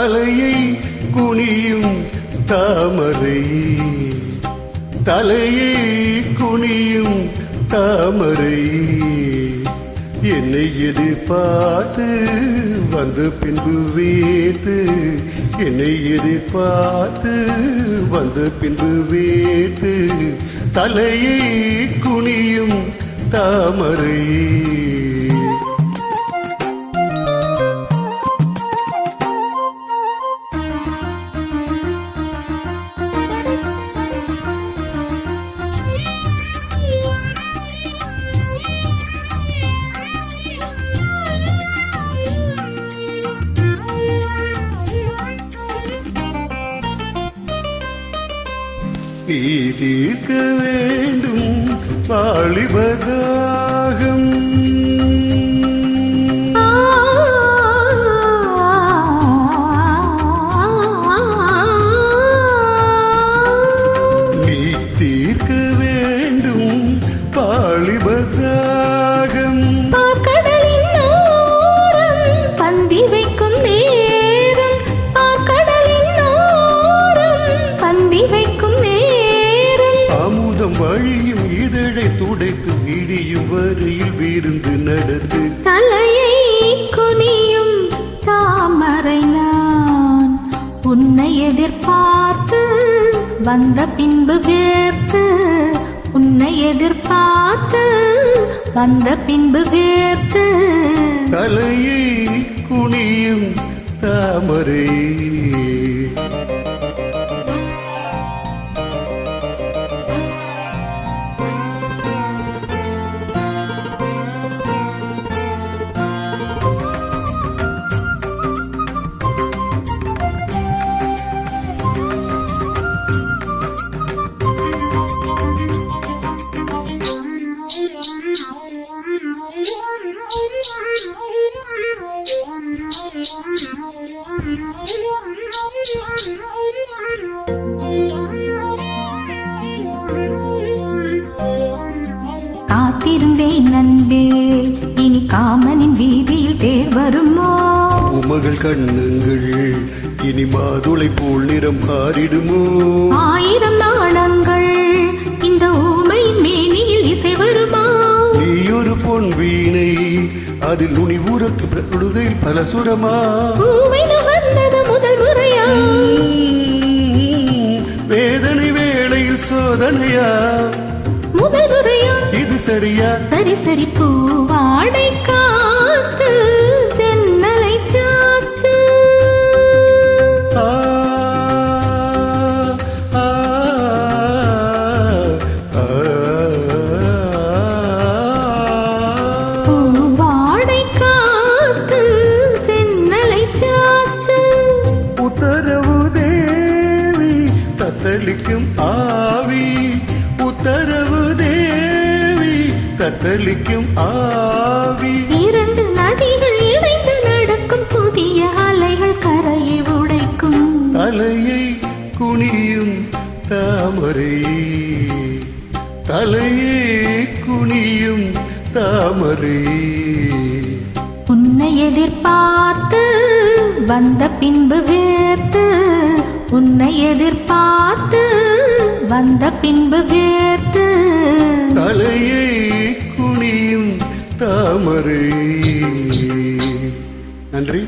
தலையை குனியும் தாமரை, தலையை குனியும் தாமரை, என்னை எதிர்பார்த்து வந்த பின்பு வேத்து, என்னை எதிர்பார்த்து வந்த பின்பு வேத்து, தலையை குனியும் தாமரை. நீ தீர்க்க வேண்டும் வாலிபதாகம், நீ தீர்க்க வேண்டும் வாலிபதாகம், கடலின் ஓரம் பந்தி வைக்கும் நேரம், கடலின் ஓரம் பந்தி வைக்கும் நேரம், வழியும் இதழை துடைத்து இடியும் வரையில் விருந்து நடத்து, தலையை குனியும் தாமரை நான் உன்னை எதிர்பார்த்து வந்த பின்பு வேர்த்து, உன்னை எதிர்பார்த்து வந்த பின்பு வேர்த்து, தலையை குனியும் தாமரை. காத்திருந்தேன் நண்பே, இனி காமனின் வீதியில் தேர் வருமோ, உமகள் கண்ணுங்கள் இனி மாதுளை போல் நிறம் மாறிடுமோ, ஆயிரம் நாணங்கள் இந்த ஊமையின் மேனியில் இசை வருமா, நீ ஒரு பொன் வீணை அதில் நுனி ஊரத்து பிரடுகையில் பல சுரமா, வந்தது முதல் முறையா, வேதனை வேளையில் சோதனையா, முதல் முறையா இது சரியா, சரி சரி பூவாடை காத்து ஜன்னலை சாத்து, பூவாடை காத்து ஜன்னலை சாத்து, உத்தரவு தேவி தத்தளிக்கும் ஆவி, உத்தரவு தேவி தத்தளிக்கும் ஆவி, இரண்டு நதிகள் இணைந்து நடக்கும் புதிய அலைகள் கரையை உடைக்கும், தலையை குனியும் தாமரை, தலையை குனியும் தாமரை, உன்னை எதிர்பார்த்து வந்த பின்பு வேர்த்து, உன்னை எதிர்பார்த்து வந்த பின்பு வேர்த்து, தலையை குனியும் தாமரை. நன்றி.